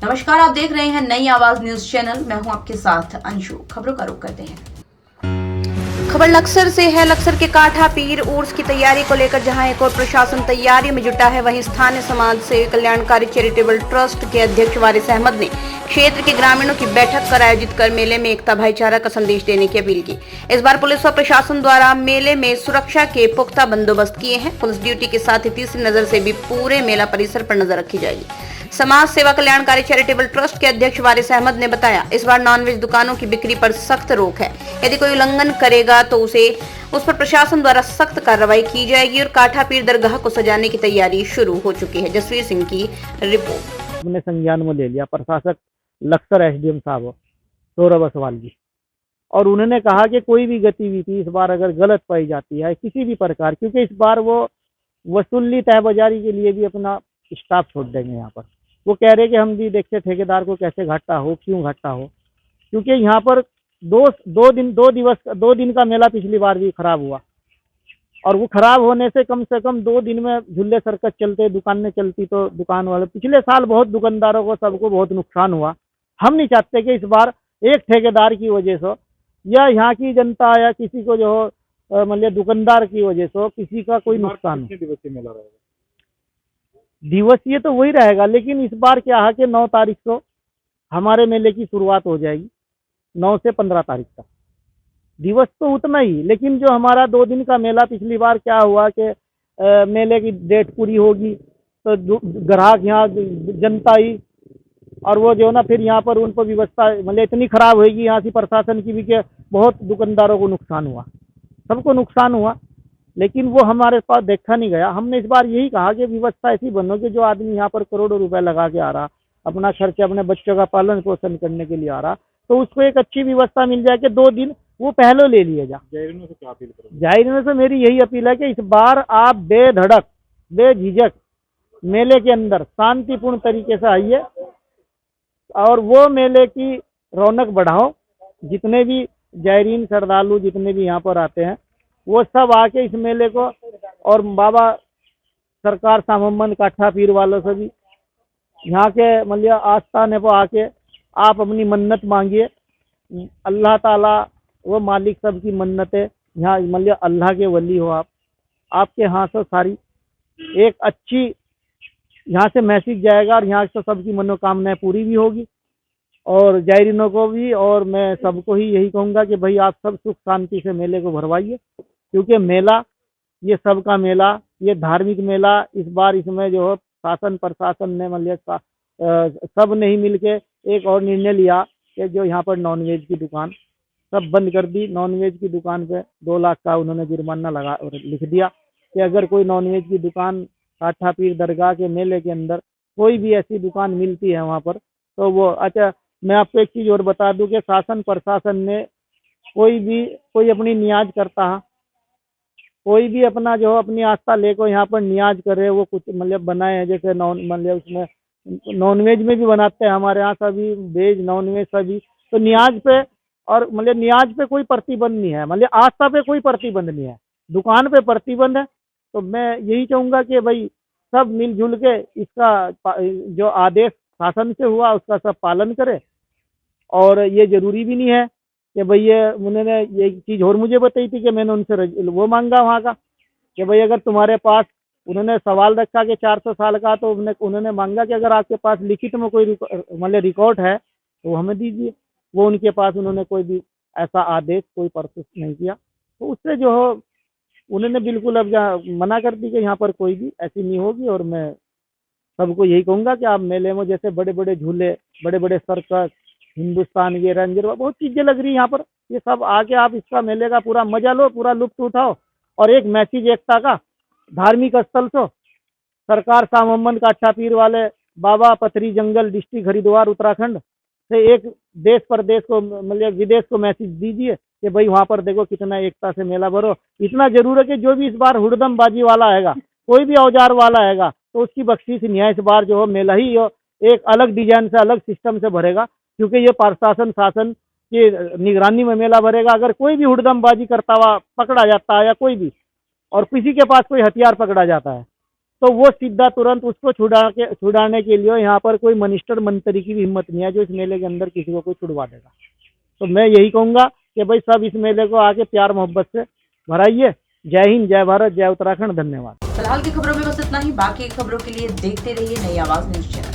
नमस्कार, आप देख रहे हैं नई आवाज न्यूज चैनल। मैं हूं आपके साथ अंशु। खबरों का रुख करते हैं। खबर लक्सर से है। लक्सर के काठा पीर उर्स की तैयारी को लेकर जहां एक और प्रशासन तैयारी में जुटा है, वहीं स्थानीय समाज से कल्याणकारी चैरिटेबल ट्रस्ट के अध्यक्ष वारिस अहमद ने क्षेत्र के ग्रामीणों की बैठक कर आयोजित कर मेले में एकता भाईचारा का संदेश देने की अपील की। इस बार पुलिस व प्रशासन द्वारा मेले में सुरक्षा के पुख्ता बंदोबस्त किए हैं। पुलिस ड्यूटी के साथ ही तीसरी नजर से भी पूरे मेला परिसर पर नजर रखी जाएगी। समाज सेवा कल्याणकारी चैरिटेबल ट्रस्ट के अध्यक्ष वारिस अहमद ने बताया, इस बार नॉनवेज दुकानों की बिक्री पर सख्त रोक है। यदि कोई उल्लंघन करेगा तो उस पर प्रशासन द्वारा सख्त कार्रवाई की जाएगी और काठा पीर दरगाह को सजाने की तैयारी शुरू हो चुकी है। जसवीर सिंह की रिपोर्ट। हमने संज्ञान में ले लिया प्रशासक लक्सर एसडीएम साहब सौरभ असवाल जी, और उन्होंने कहा कि कोई भी गतिविधि इस बार अगर गलत पाई जाती है किसी भी प्रकार, क्योंकि इस बार वो वसूली तहबाजारी के लिए भी अपना स्टाफ छोड़ देंगे यहाँ पर। वो कह रहे कि हम भी देखते ठेकेदार को कैसे घाटा हो, क्यों घाटा हो, क्योंकि यहाँ पर दो दिन का मेला पिछली बार भी खराब हुआ, और वो खराब होने से कम 2 दिन में झूले सर्कस चलते, दुकानें चलती, तो दुकान वाले पिछले साल बहुत दुकानदारों को सबको बहुत नुकसान हुआ। हम नहीं चाहते कि इस बार एक ठेकेदार की वजह से या यहाँ की जनता या किसी को जो हो मतलब दुकानदार की वजह से किसी का कोई नुकसान हो। दिवसीय मेला रहेगा? दिवसीय तो वही रहेगा, लेकिन इस बार क्या है कि 9 तारीख को हमारे मेले की शुरुआत हो जाएगी, 9 से 15 तारीख तक। दिवस तो उतना ही, लेकिन जो हमारा 2 दिन का मेला पिछली बार क्या हुआ कि मेले की डेट पूरी होगी तो ग्राहक यहाँ जनता ही, और वो जो ना फिर यहाँ पर उन पर व्यवस्था मतलब इतनी खराब होगी यहाँ की प्रशासन की भी कि बहुत दुकानदारों को नुकसान हुआ, सबको नुकसान हुआ, लेकिन वो हमारे पास देखा नहीं गया। हमने इस बार यही कहा कि व्यवस्था ऐसी बनो कि जो आदमी यहाँ पर करोड़ों रुपए लगा के आ रहा, अपना खर्च अपने बच्चों का पालन पोषण करने के लिए आ रहा, तो उसको एक अच्छी व्यवस्था मिल जाए कि 2 दिन वो पहले ले लिए जा। जायरीनों से क्या अपील करोगे? जायरीनों से मेरी यही अपील है कि इस बार आप बेधड़क बेझिझक मेले के अंदर शांतिपूर्ण तरीके से आइए और वो मेले की रौनक बढ़ाओ। जितने भी जायरीन श्रद्धालु जितने भी यहाँ पर आते हैं वो सब आके इस मेले को, और बाबा सरकार साममन काठा पीर वालों से भी यहाँ के मतलब आस्थान पर आके आप अपनी मन्नत मांगिए। अल्लाह ताला वो मालिक सब की मन्नतें यहाँ मतलब अल्लाह के वली हो आप, आपके हाथ से सारी एक अच्छी यहाँ से मैसेज जाएगा और यहाँ से सबकी मनोकामनाएं पूरी भी होगी, और जायरीनों को भी, और मैं सबको ही यही कहूँगा कि भाई आप सब सुख शांति से मेले को भरवाइए, क्योंकि मेला ये सबका मेला, ये धार्मिक मेला। इस बार इसमें जो है शासन प्रशासन ने मतलब सब ने ही मिलके एक और निर्णय लिया कि जो यहाँ पर नॉनवेज की दुकान सब बंद कर दी। नॉनवेज की दुकान पे 2 लाख का उन्होंने जुर्माना लगा और लिख दिया कि अगर कोई नॉनवेज की दुकान काठा पीर दरगाह के मेले के अंदर कोई भी ऐसी दुकान मिलती है वहाँ पर तो वो। अच्छा, मैं आपको एक चीज़ और बता दूं कि शासन प्रशासन ने कोई अपनी नियाज करता है, कोई भी अपना जो अपनी आस्था लेकर यहाँ पर नियाज करे, वो कुछ मतलब बनाए हैं, जैसे मतलब उसमें नॉनवेज में भी बनाते हैं हमारे यहाँ सभी, वेज नॉनवेज सभी, तो नियाज पे और मतलब नियाज पे कोई प्रतिबंध नहीं है, मतलब आस्था पे कोई प्रतिबंध नहीं है, दुकान पे प्रतिबंध है। तो मैं यही चाहूँगा कि भाई सब मिलजुल के इसका जो आदेश शासन से हुआ उसका सब पालन करे। और ये जरूरी भी नहीं है कि भाई ये उन्होंने ये चीज़ और मुझे बताई थी कि मैंने उनसे वो मांगा वहाँ का कि भाई अगर तुम्हारे पास, उन्होंने सवाल रखा कि 400 साल का, तो उन्होंने मांगा कि अगर आपके पास लिखित में कोई मतलब रिकॉर्ड है तो वो हमें दीजिए। वो उनके पास उन्होंने कोई भी ऐसा आदेश कोई प्रोसेस नहीं किया, तो उससे जो हो उन्होंने बिल्कुल अब मना कर दी कि यहाँ पर कोई भी ऐसी नहीं होगी। और मैं सबको यही कहूँगा कि आप मेले में जैसे बड़े बड़े झूले, बड़े बड़े सर्कस, हिंदुस्तान के रेंजर, बहुत चीज़ें लग रही है यहाँ पर, ये सब आके आप इसका मेले का पूरा मजा लो, पूरा लुत्फ उठाओ, और एक मैसेज एकता का धार्मिक स्थल से सरकार साममन काठा पीर वाले बाबा पथरी जंगल डिस्ट्रिक्ट हरिद्वार उत्तराखंड से एक देश प्रदेश को मतलब विदेश को मैसेज दीजिए कि भाई वहाँ पर देखो कितना एकता से मेला भरो। इतना जरूर है कि जो भी इस बार हुड़दम बाजी वाला आएगा, कोई भी औजार वाला आएगा, तो उसकी बख्शीश नहीं है, इस बार जो मेला ही एक अलग डिजाइन से अलग सिस्टम से भरेगा, क्योंकि ये प्रशासन शासन की निगरानी में मेला भरेगा। अगर कोई भी हुड़दमबाजी करता हुआ पकड़ा जाता है या कोई भी, और किसी के पास कोई हथियार पकड़ा जाता है, तो वो सीधा तुरंत उसको छुड़ाने के लिए यहाँ पर कोई मिनिस्टर मंत्री की भी हिम्मत नहीं है जो इस मेले के अंदर किसी को कोई छुड़वा देगा। तो मैं यही कहूँगा कि भाई सब इस मेले को आके प्यार मोहब्बत से भराइए। जय हिंद, जय भारत, जय उत्तराखंड, धन्यवाद। फिलहाल की खबरों में बस इतना ही। बाकी खबरों के लिए देखते रहिए नई आवाज न्यूज चैनल।